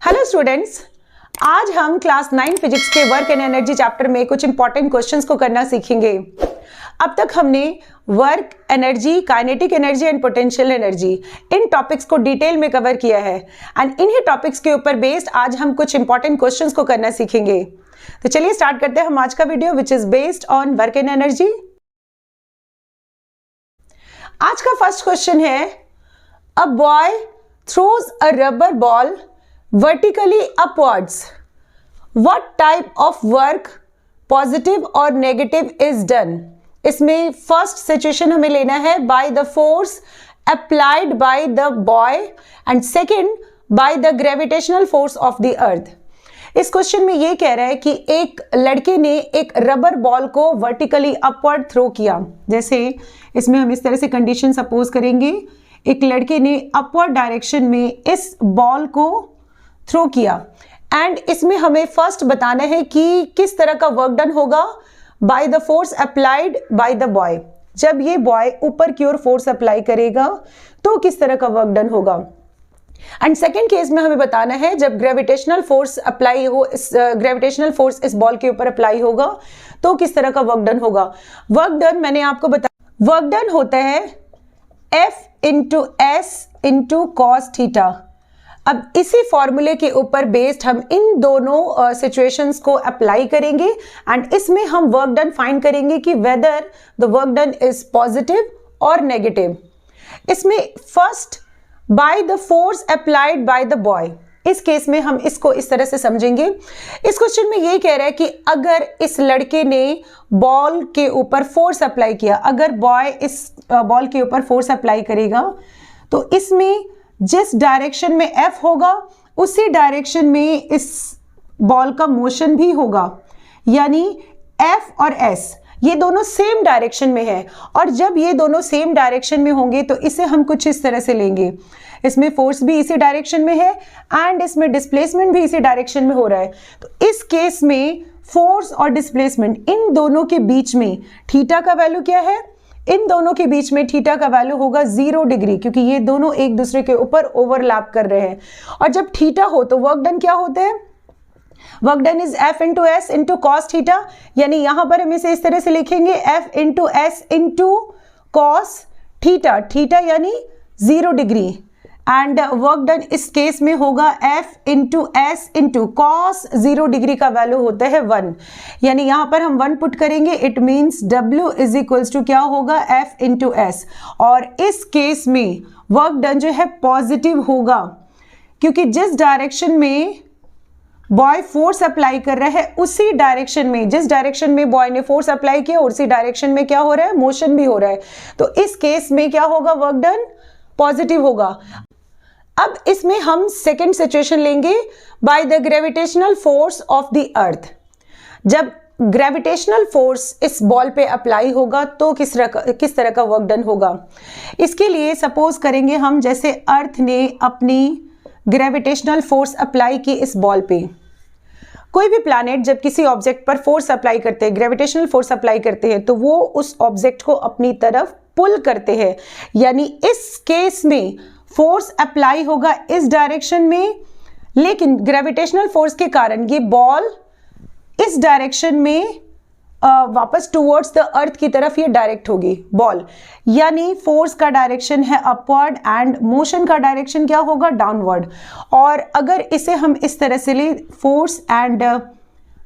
Hello students, आज हम class 9 physics के वर्क एंड एनर्जी चैप्टर में कुछ इंपॉर्टेंट क्वेश्चंस को करना सीखेंगे। अब तक हमने work, energy, kinetic energy and potential energy in topics को डिटेल में कवर किया है एंड इन्हीं टॉपिक्स के ऊपर बेस्ड आज हम कुछ इंपॉर्टेंट क्वेश्चंस को करना सीखेंगे। तो चलिए स्टार्ट करते हैं हम आज का video which is based on work and energy. आज का फर्स्ट क्वेश्चन है, a boy throws a rubber ball vertically upwards. What type of work, positive or negative, is done? इसमें फर्स्ट सिचुएशन हमें लेना है by the force applied by the boy and second by the gravitational force of the earth. इस question में ये कह रहा है कि एक लड़के ने एक रबर बॉल को वर्टिकली अपवर्ड थ्रो किया। जैसे इसमें हम इस तरह से कंडीशन सपोज करेंगे, एक लड़के ने अपवर्ड डायरेक्शन में इस बॉल को थ्रो किया एंड इसमें हमें फर्स्ट बताना है कि किस तरह का वर्क डन होगा by the force applied by the boy. जब ये बॉय ऊपर की ओर फोर्स अप्लाई करेगा तो किस तरह का वर्क डन होगा। एंड सेकेंड केस में हमें बताना है जब ग्रेविटेशनल फोर्स अप्लाई हो, ग्रेविटेशनल फोर्स इस बॉल के ऊपर अप्लाई होगा तो किस तरह का वर्क डन होगा। वर्क डन मैंने आपको बताया, वर्क डन होता है F into S into cos theta. अब इसी फॉर्मूले के ऊपर बेस्ड हम इन दोनों सिचुएशंस को अप्लाई करेंगे एंड इसमें हम वर्क डन फाइंड करेंगे कि whether the work done is positive और नेगेटिव। इसमें first by the force applied by the boy, इस केस में हम इसको इस तरह से समझेंगे। इस क्वेश्चन में ये कह रहा है कि अगर इस लड़के ने बॉल के ऊपर फोर्स अप्लाई किया, अगर बॉय इस बॉल के ऊपर फोर्स अप्लाई करेगा तो इसमें जिस डायरेक्शन में F होगा उसी डायरेक्शन में इस बॉल का मोशन भी होगा, यानी F और S ये दोनों सेम डायरेक्शन में है। और जब ये दोनों सेम डायरेक्शन में होंगे तो इसे हम कुछ इस तरह से लेंगे, इसमें फोर्स भी इसी डायरेक्शन में है एंड इसमें डिस्प्लेसमेंट भी इसी डायरेक्शन में हो रहा है। तो इस केस में फोर्स और डिस्प्लेसमेंट इन दोनों के बीच में थीटा का वैल्यू क्या है, इन दोनों के बीच में थीटा का वैल्यू होगा 0 डिग्री, क्योंकि ये दोनों एक दूसरे के ऊपर ओवरलैप कर रहे हैं। और जब थीटा हो तो वर्क डन क्या होता है, work done is F into S into cos theta, यानी यहां पर हम इसे इस तरह से लिखेंगे F into S into cos theta, theta यानी 0 डिग्री एंड वर्क डन इस केस में होगा F into S into cos 0 degree का वैल्यू होता है 1, यानी यहां पर हम 1 पुट करेंगे, it means W is equals to क्या होगा F इंटू एस। और इस केस में वर्क डन जो है पॉजिटिव होगा, क्योंकि जिस डायरेक्शन में बॉय फोर्स अप्लाई कर रहा है उसी डायरेक्शन में, जिस डायरेक्शन में बॉय ने फोर्स अप्लाई किया उसी डायरेक्शन में क्या हो रहा है, मोशन भी हो रहा है। तो इस केस में क्या होगा, वर्क डन पॉजिटिव होगा। अब इसमें हम सेकेंड सिचुएशन लेंगे by the gravitational force of the earth. जब ग्रेविटेशनल फोर्स इस बॉल पे अप्लाई होगा तो किस तरह का वर्क डन होगा। इसके लिए सपोज करेंगे हम, जैसे अर्थ ने अपनी ग्रेविटेशनल फोर्स अप्लाई की इस बॉल पे। कोई भी प्लैनेट जब किसी ऑब्जेक्ट पर फोर्स अप्लाई करते हैं, ग्रेविटेशनल फोर्स अप्लाई करते हैं, तो वो उस ऑब्जेक्ट को अपनी तरफ पुल करते हैं, यानी इस केस में फोर्स अप्लाई होगा इस डायरेक्शन में, लेकिन ग्रेविटेशनल फोर्स के कारण ये बॉल इस डायरेक्शन में वापस टुवर्ड्स द अर्थ की तरफ ये डायरेक्ट होगी बॉल, यानी फोर्स का डायरेक्शन है अपवर्ड एंड मोशन का डायरेक्शन क्या होगा, डाउनवर्ड। और अगर इसे हम इस तरह से ले, फोर्स एंड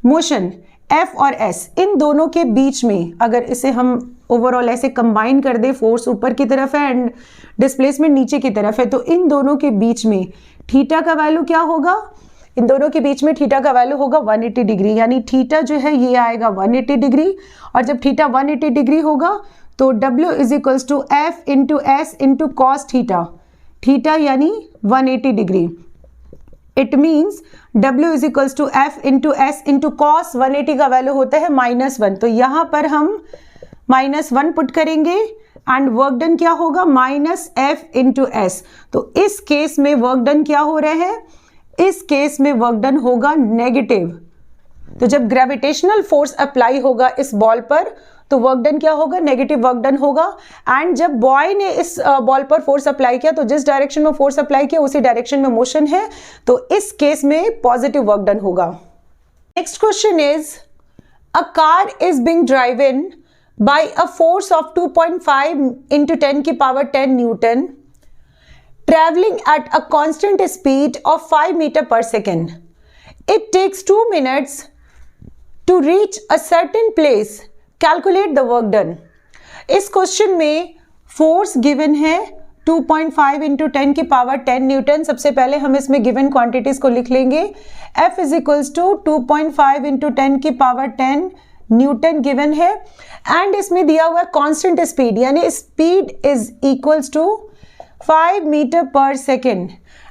मोशन F और S इन दोनों के बीच में अगर इसे हम ओवरऑल ऐसे कंबाइन कर दे, फोर्स ऊपर की तरफ है एंड डिस्प्लेसमेंट नीचे की तरफ है, तो इन दोनों के बीच में थीटा का वैल्यू क्या होगा, इन दोनों के बीच में थीटा का वैल्यू होगा 180 डिग्री, यानी थीटा जो है ये आएगा 180 डिग्री। और जब थीटा 180 डिग्री होगा तो W is equals to F into S into cos theta, theta यानी 180 degree. It means W is equals to F into S into cos 180 का वैल्यू होता है -1, तो यहां पर हम -1 पुट करेंगे एंड वर्क डन क्या होगा, -F इंटू एस। तो इस केस में वर्क डन क्या हो रहा है, इस केस में वर्क डन होगा नेगेटिव। तो जब ग्रेविटेशनल फोर्स अप्लाई होगा इस बॉल पर तो वर्क डन क्या होगा, नेगेटिव वर्क डन होगा। एंड जब बॉय ने इस बॉल पर फोर्स अप्लाई किया तो जिस डायरेक्शन में फोर्स अप्लाई किया उसी डायरेक्शन में मोशन है, तो इस केस में पॉजिटिव वर्क डन होगा। Next question is a car is being driven by a force of 2.5 into 10 की power 10 Newton traveling at a constant speed of 5 meters per second. It takes 2 minutes to reach a certain place. Calculate the work done. इस question में force given है 2.5 into 10 की power 10 Newton. सबसे पहले हम इसमें given quantities को लिख लेंगे। F is equals to 2.5 into 10 की पावर 10 न्यूटन गिवन है, एंड इसमें दिया हुआ है कांस्टेंट स्पीड, यानी speed is equals to 5 metre पर सेकेंड,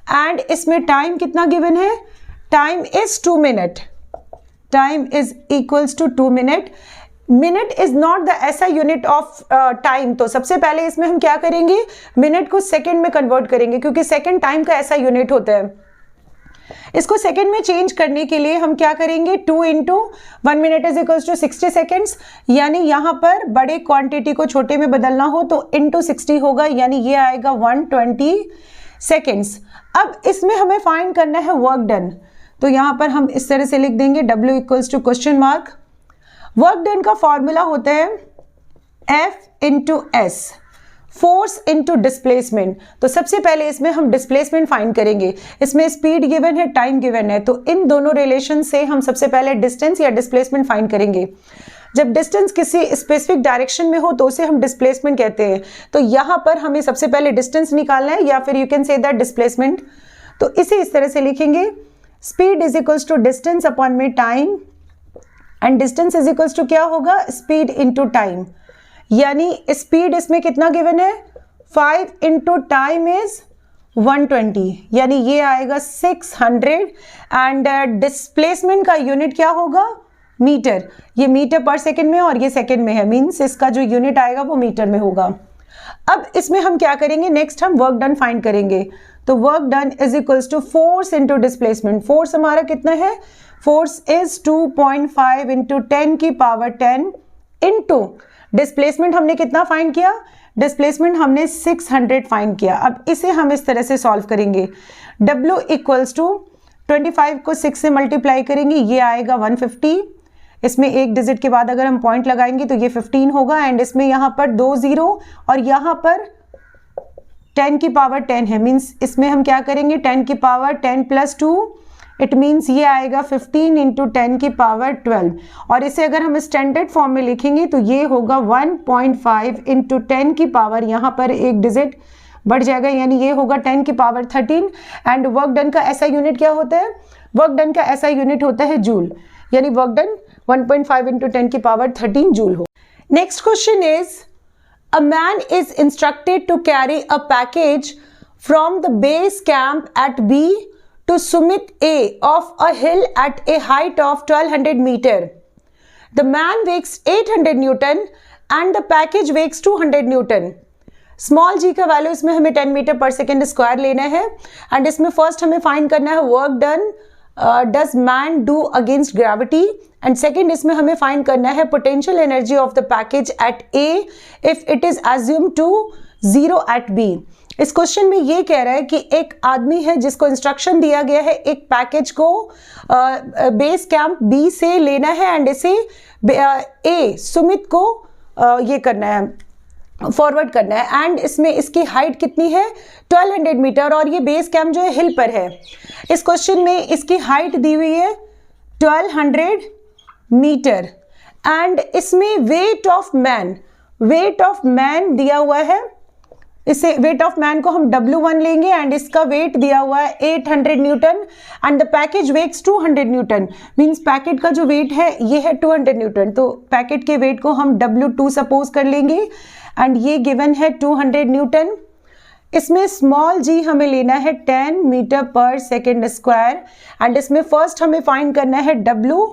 एंड इसमें टाइम कितना गिवन है, time is 2 minute, time is equals to 2 minute. Minute is not the SI unit of time, तो सबसे पहले इसमें हम क्या करेंगे, मिनट को सेकेंड में कन्वर्ट करेंगे, क्योंकि सेकेंड टाइम का ऐसा यूनिट होता है। इसको सेकेंड में चेंज करने के लिए हम क्या करेंगे, 2 into 1 minute is equals to 60 seconds, यानी यहां पर बड़े क्वांटिटी को छोटे में बदलना हो तो इंटू 60 होगा, यानी ये आएगा 120 सेकेंड्स। अब इसमें हमें फाइंड करना है वर्क डन, तो यहां पर हम इस तरह से लिख देंगे W equals to question mark. Work done का फॉर्मूला होता है F into S, force into displacement. तो सबसे पहले इसमें हम डिस्प्लेसमेंट फाइंड करेंगे। इसमें स्पीड गिवन है, टाइम गिवन है, तो इन दोनों रिलेशन से हम सबसे पहले डिस्टेंस या डिस्प्लेसमेंट फाइंड करेंगे। जब डिस्टेंस किसी स्पेसिफिक डायरेक्शन में हो तो उसे हम डिस्प्लेसमेंट कहते हैं। तो यहाँ पर हमें सबसे पहले डिस्टेंस निकालना है, या फिर you can say that displacement. तो इसे इस तरह से लिखेंगे, speed is equals to distance upon में time, and distance is equals to क्या होगा, स्पीड इंटू टाइम, यानी स्पीड इसमें कितना गिवन है, 5 इंटू टाइम इज 120, यानी ये आएगा 600, एंड डिस्प्लेसमेंट का यूनिट क्या होगा, मीटर। ये मीटर पर सेकेंड में और ये सेकेंड में है, मींस इसका जो यूनिट आएगा वो मीटर में होगा। अब इसमें हम क्या करेंगे, नेक्स्ट हम वर्क डन फाइंड करेंगे। तो work done is equals to force into displacement. Force हमारा कितना है, फोर्स इज 2.5 इंटू 10 की पावर 10 इंटू डिस्प्लेसमेंट हमने कितना फाइंड किया, डिस्प्लेसमेंट हमने 600 फाइंड किया। अब इसे हम इस तरह से सॉल्व करेंगे, W इक्वल्स टू 25 को 6 से मल्टीप्लाई करेंगे, ये आएगा 150। इसमें एक डिजिट के बाद अगर हम पॉइंट लगाएंगे तो ये 15 होगा, एंड इसमें यहाँ पर 2 0 और यहाँ पर 10 की पावर 10 है, मीन्स इसमें हम क्या करेंगे, 10 की पावर 10 प्लस 2, इट मीन्स ये आएगा 15 इंटू 10 की पावर 12, और इसे अगर हम स्टैंडर्ड फॉर्म में लिखेंगे तो ये होगा 1.5 इंटू 10 की पावर, यहाँ पर एक डिजिट बढ़ जाएगा, यानी ये होगा 10 की पावर 13। एंड वर्क डन का ऐसा यूनिट क्या होता है, वर्क डन का ऐसा यूनिट होता है जूल, यानी वर्क डन 1.5 इंटू 10 की पावर 13 जूल हो। Next question is, a man is instructed to carry a package from the base camp at B to Sumit A of a hill at a height of 1200 meter. The man weighs 800 Newton and the package weighs 200 Newton. Small g का value इसमें हमें 10 metre पर second square लेना है, and इसमें first हमें find करना है work done does man do against gravity, and second इसमें हमें फाइंड करना है potential energy of the package at A if it is assumed to 0 at B। इस क्वेश्चन में ये कह रहा है कि एक आदमी है जिसको इंस्ट्रक्शन दिया गया है एक पैकेज को बेस कैंप B से लेना है, एंड इसे A सुमित को ये करना है, फॉरवर्ड करना है, एंड इसमें इसकी हाइट कितनी है 1200 मीटर, और ये बेस कैंप जो है हिल पर है। इस क्वेश्चन में इसकी हाइट दी हुई है 1200 मीटर, एंड इसमें वेट ऑफ मैन दिया हुआ है, इसे वेट ऑफ मैन को हम W1 लेंगे, एंड इसका वेट दिया हुआ है 800 newton, and the package weights 200 newton, means packet का जो वेट है ये है 200 न्यूटन, तो पैकेट के वेट को हम W2 सपोज कर लेंगे, एंड ये गिवन है 200 न्यूटन। इसमें स्मॉल g हमें लेना है 10 मीटर पर सेकेंड स्क्वायर, एंड इसमें फर्स्ट हमें फाइंड करना है W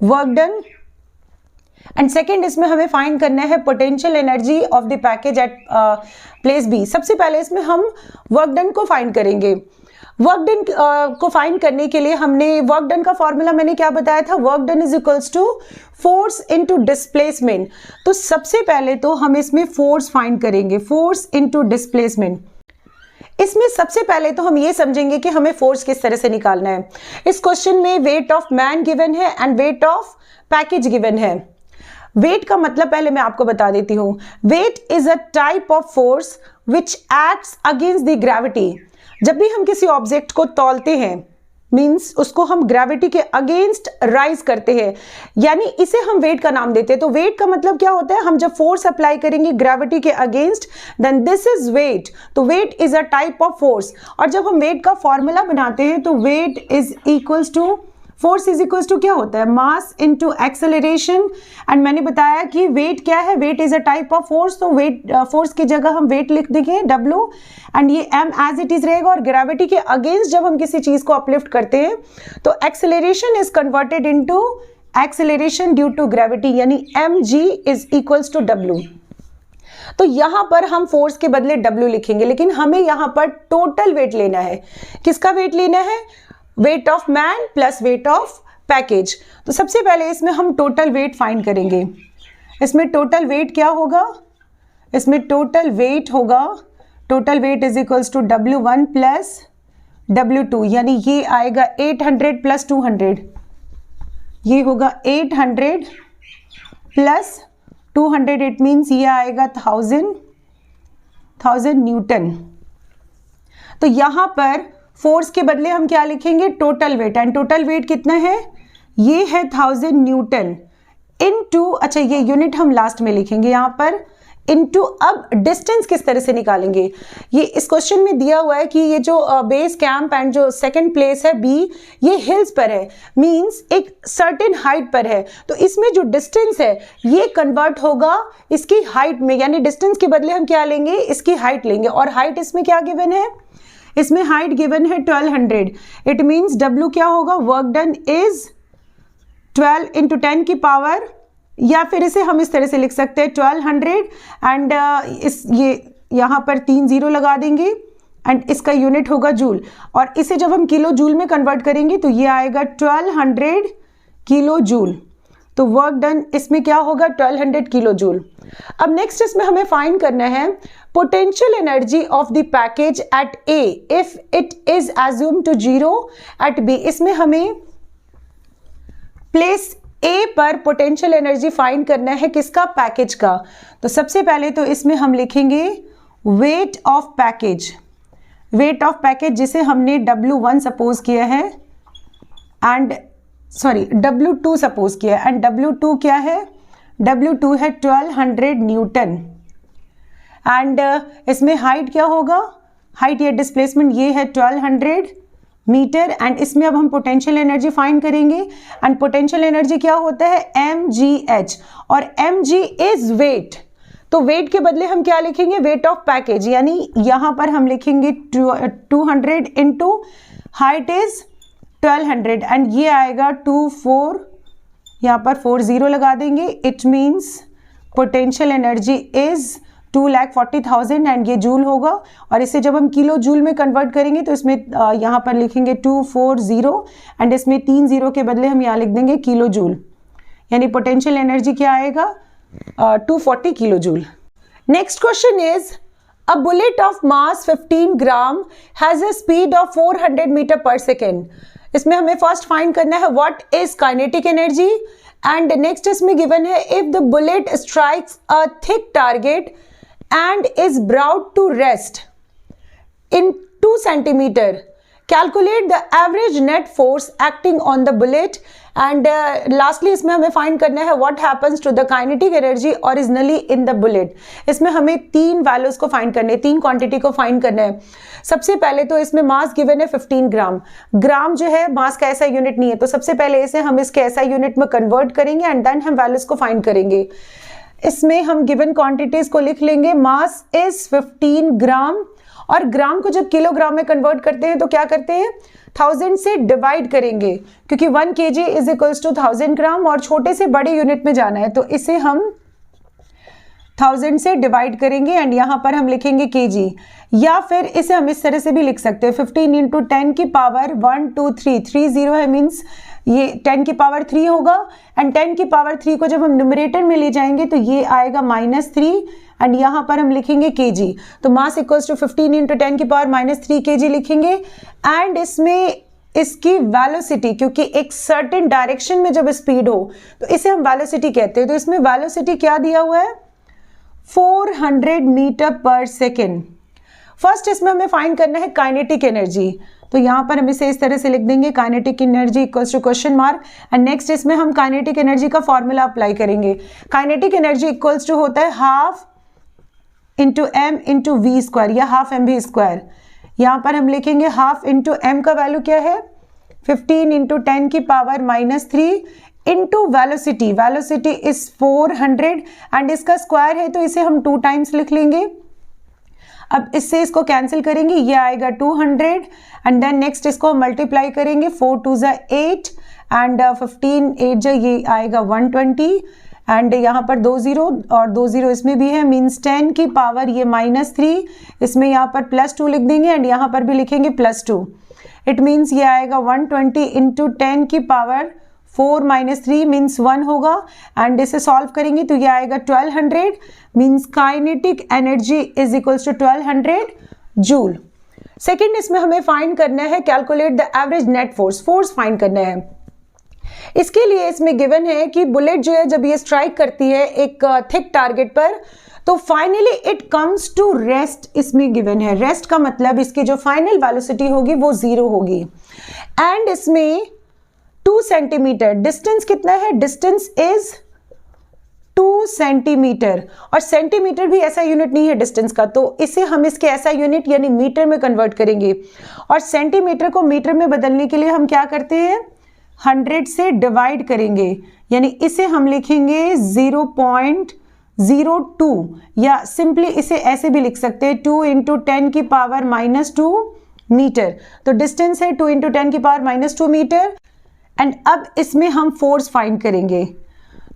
work done, and second इसमें हमें फाइंड करना है potential energy of the package at place B। सबसे पहले इसमें हम वर्क डन को फाइंड करेंगे। वर्क डन को फाइंड करने के लिए हमने वर्क डन का फॉर्मूला मैंने क्या बताया था, work done is equals to force into displacement. तो सबसे पहले तो हम इसमें फोर्स फाइंड करेंगे, फोर्स इनटू डिस्प्लेसमेंट। इसमें सबसे पहले तो हम ये समझेंगे कि हमें फोर्स किस तरह से निकालना है। इस क्वेश्चन में वेट ऑफ मैन गिवन है and weight of package given है। वेट का मतलब पहले मैं आपको बता देती हूं। Weight is a type of force which acts against the gravity. जब भी हम किसी ऑब्जेक्ट को तौलते हैं, मीन्स उसको हम ग्रेविटी के अगेंस्ट राइज करते हैं, यानी इसे हम वेट का नाम देते हैं। तो वेट का मतलब क्या होता है, हम जब फोर्स अप्लाई करेंगे ग्रेविटी के against, then this is weight. तो weight is a type of force. और जब हम वेट का फॉर्मूला बनाते हैं तो weight is equals to, force is equals to क्या होता है, मास इनटू एक्सेलरेशन। एंड मैंने बताया कि वेट क्या है, weight is a type of force. तो वेट, फोर्स की जगह हम वेट लिख देंगे W, एंड ये M एज इट इज रहेगा। और ग्रेविटी के अगेंस्ट जब हम किसी चीज को अपलिफ्ट करते हैं तो acceleration is converted into acceleration due to gravity, यानी mg is equals to W। तो यहां पर हम फोर्स के बदले W लिखेंगे, लेकिन हमें यहां पर टोटल वेट लेना है। किसका वेट लेना है, wait of man plus wait of package. तो सबसे पहले इसमें हम टोटल वेट फाइंड करेंगे। इसमें टोटल वेट क्या होगा, इसमें टोटल वेट होगा, total weight is equals to W1 plus W2, यानी ये आएगा 800 प्लस 200, ये होगा 800 प्लस 200, इट मीन्स ये आएगा 1000 न्यूटन। तो यहां पर फोर्स के बदले हम क्या लिखेंगे, total weight. And total weight कितना है, ये है 1000 न्यूटन इनटू, अच्छा ये यूनिट हम लास्ट में लिखेंगे यहां पर, इनटू। अब डिस्टेंस किस तरह से निकालेंगे, ये इस क्वेश्चन में दिया हुआ है कि ये जो बेस कैंप एंड जो सेकंड प्लेस है B, ये हिल्स पर है, मींस एक सर्टेन हाइट पर है। तो इसमें जो डिस्टेंस है ये कन्वर्ट होगा इसकी हाइट में, यानी डिस्टेंस के बदले हम क्या लेंगे, इसकी हाइट लेंगे। और हाइट इसमें क्या गिवन है, इसमें हाइट गिवन है 1200। इट मींस W क्या होगा, वर्क डन इज 12 इंटू 10 की पावर, या फिर इसे हम इस तरह से लिख सकते हैं 1200 एंड इस ये यहाँ पर 3 0 लगा देंगे एंड इसका यूनिट होगा जूल। और इसे जब हम किलो जूल में कन्वर्ट करेंगे तो ये आएगा 1200 किलो जूल। तो वर्क डन इसमें क्या होगा, 1200 किलो जूल। अब नेक्स्ट इसमें हमें फाइंड करना है potential energy of the package at A if it is assumed to 0 at B। इसमें हमें प्लेस A पर पोटेंशियल एनर्जी फाइंड करना है, किसका, पैकेज का। तो सबसे पहले तो इसमें हम लिखेंगे wait of package, wait of package जिसे हमने W1 सपोज किया है एंड सॉरी W2 सपोज किया है, एंड W2 क्या है, W2 है 1200 न्यूटन। एंड इसमें हाइट क्या होगा, हाइट या डिस्प्लेसमेंट ये है 1200 मीटर। एंड इसमें अब हम पोटेंशियल एनर्जी फाइंड करेंगे। एंड पोटेंशियल एनर्जी क्या होता है, mgh, और mg इज वेट। तो वेट के बदले हम क्या लिखेंगे, वेट ऑफ पैकेज, यानी यहां पर हम लिखेंगे 200 इंटू हाइट इज 1200 एंड ये आएगा 24, यहाँ पर 40 लगा देंगे। It means potential energy is 2,40,000 and ये जूल होगा। और इसे जब हम किलो जूल में कन्वर्ट करेंगे तो इसमें यहाँ पर लिखेंगे 240 एंड इसमें 3 0 के बदले हम यहाँ लिख देंगे किलो जूल, यानी पोटेंशियल एनर्जी क्या आएगा, 240 kilo joule. Next question is a bullet of mass 15 gram has a speed of 400 metre पर सेकेंड। इसमें हमें फर्स्ट फाइंड करना है what is kinetic energy. And next इसमें गिवन है if the bullet strikes a thick target and is brought to rest in 2 centimeter, calculate the average net force acting on the bullet। and lastly इसमें हमें find करना है what happens to the kinetic energy originally in the bullet। इसमें हमें 3 values को find करने, 3 quantity को find करना है। सबसे पहले तो इसमें मास गिवन है 15 ग्राम। ग्राम जो है मास का ऐसा यूनिट नहीं है, तो सबसे पहले इसे हम इसके ऐसा यूनिट में कन्वर्ट करेंगे एंड देन हम वैल्यूज को फाइंड करेंगे। इसमें हम गिवन क्वांटिटीज को लिख लेंगे, मास इज 15 ग्राम, और ग्राम को जब किलोग्राम में कन्वर्ट करते हैं तो क्या करते हैं, 1000 से डिवाइड करेंगे, क्योंकि 1 kg इज इक्वल्स टू 1000 ग्राम और छोटे से बड़े यूनिट में जाना है। तो इसे हम 1000 से डिवाइड करेंगे एंड यहाँ पर हम लिखेंगे kg, या फिर इसे हम इस तरह से भी लिख सकते हैं 15 इंटू 10 की पावर 1 2 3 3 0 है, मीन्स ये 10 की पावर 3 होगा एंड 10 की पावर 3 को जब हम न्यूमरेटर में ले जाएंगे तो ये आएगा -3 एंड यहाँ पर हम लिखेंगे kg। तो मास इक्वल्स टू 15 इंटू 10 की पावर -3 kg लिखेंगे एंड इसमें इसकी वेलोसिटी, क्योंकि एक सर्टेन डायरेक्शन में जब स्पीड हो तो इसे हम वेलोसिटी कहते हैं। तो इसमें वेलोसिटी क्या दिया हुआ है 400 मीटर पर सेकेंड। फर्स्ट इसमें हमें फाइंड करना है काइनेटिक एनर्जी, तो यहाँ पर हम इसे इस तरह से लिख देंगे kinetic energy equals to question mark and next इसमें हम काइनेटिक एनर्जी का फॉर्मूला अप्लाई करेंगे। काइनेटिक एनर्जी इक्वल्स टू होता है half into M into V square या हाफ एम वी स्क्वायर। यहाँ पर हम लिखेंगे हाफ इंटू एम का वैल्यू क्या है 15 इंटू 10 की power -3 into velocity, velocity is 400 and इसका स्क्वायर है तो इसे हम 2 टाइम्स लिख लेंगे। अब इससे इसको कैंसिल करेंगे, ये आएगा 200 एंड देन नेक्स्ट इसको मल्टीप्लाई करेंगे 4 2 ज़ा 8 एंड 15 8 ज़ा ये आएगा 120 एंड यहाँ पर 2 0 और 2 0 इसमें भी है, मीन्स 10 की पावर ये -3, इसमें यहाँ पर +2 लिख देंगे एंड यहाँ पर भी लिखेंगे +2। इट मीन्स ये आएगा 120 इंटू 10 की पावर 4 -3 मीन्स 1 होगा एंड इसे सॉल्व करेंगे तो ये आएगा 1200 means kinetic energy is equals to 1200 joule. Second इसमें हमें फाइंड करना है calculate the average net force, force find करना है। इसके लिए इसमें गिवन है कि बुलेट जो है जब ये स्ट्राइक करती है एक थिक टारगेट पर तो finally it comes to rest, इसमें गिवन है। रेस्ट का मतलब इसकी जो फाइनल वेलोसिटी होगी वो 0 होगी एंड इसमें 2 सेंटीमीटर, डिस्टेंस कितना है, डिस्टेंस इज 2 सेंटीमीटर और सेंटीमीटर भी ऐसा यूनिट नहीं है डिस्टेंस का, तो इसे हम इसके ऐसा यूनिट यानी मीटर में कन्वर्ट करेंगे और सेंटीमीटर को मीटर में बदलने के लिए हम क्या करते हैं 100 से डिवाइड करेंगे, यानी इसे हम लिखेंगे 0.02 या सिंपली इसे ऐसे भी लिख सकते हैं 2 इंटू 10 की पावर -2 मीटर। तो डिस्टेंस है 2 इंटू 10 की पावर -2 मीटर एंड अब इसमें हम फोर्स फाइंड करेंगे।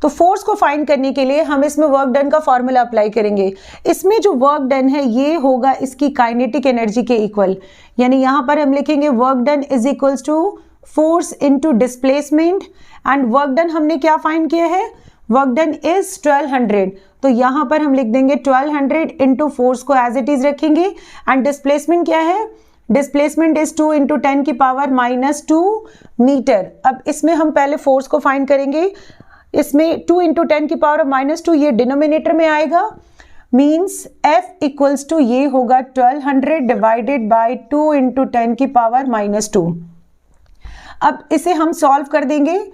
तो फोर्स को फाइंड करने के लिए हम इसमें वर्क डन का फॉर्मूला अप्लाई करेंगे। इसमें जो वर्क डन है ये होगा इसकी काइनेटिक एनर्जी के इक्वल, यानी यहाँ पर हम लिखेंगे work done is equals to force into displacement and work done हमने क्या फाइंड किया है, वर्क डन इज 1200, तो यहाँ पर हम लिख देंगे 1200 इंटू फोर्स को एज इट इज रखेंगे एंड डिस्प्लेसमेंट क्या है, डिस्प्लेसमेंट इज 2 इंटू 10 की पावर -2 मीटर। अब इसमें हम पहले फोर्स को फाइंड करेंगे, इसमें 2 इंटू 10 की पावर -2 ये डिनोमिनेटर में आएगा, मीन्स F इक्वल्स टू ये होगा 1200 डिवाइडेड बाई 2 इंटू 10 की पावर -2। अब इसे हम सॉल्व कर देंगे,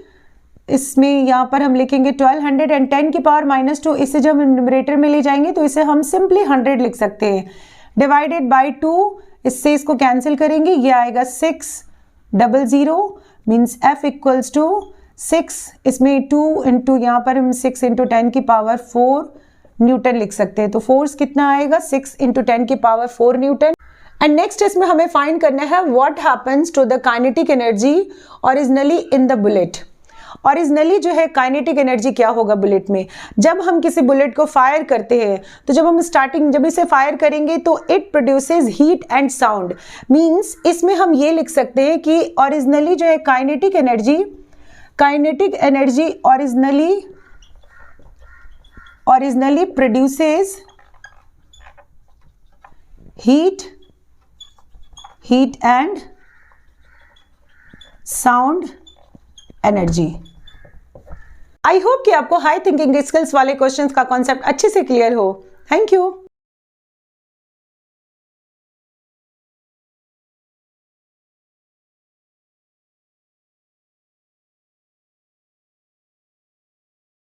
इसमें यहाँ पर हम लिखेंगे 1200 एंड 10 की पावर -2, इसे जब हम न्यूमरेटर में ले जाएंगे तो इसे हम सिंपली 100 लिख सकते हैं डिवाइडेड बाई 2, इससे इसको कैंसिल करेंगे, ये आएगा 600 मीन्स F इक्वल्स टू 6, इसमें 2 इंटू यहाँ पर हम 6 इंटू 10 की पावर 4 न्यूटन लिख सकते हैं। तो फोर्स कितना आएगा 6 इंटू 10 की पावर 4 न्यूटन। एंड नेक्स्ट इसमें हमें फाइंड करना है what happens to the kinetic energy originally in the bullet. Originally जो है काइनेटिक एनर्जी क्या होगा बुलेट में, जब हम किसी बुलेट को फायर करते हैं तो जब इसे फायर करेंगे तो it produces heat and sound, means इसमें हम ये लिख सकते हैं कि ओरिजिनली जो है kinetic energy originally produces heat and sound energy. I hope कि आपको हाई थिंकिंग स्किल्स वाले क्वेश्चंस का कॉन्सेप्ट अच्छे से क्लियर हो। Thank you.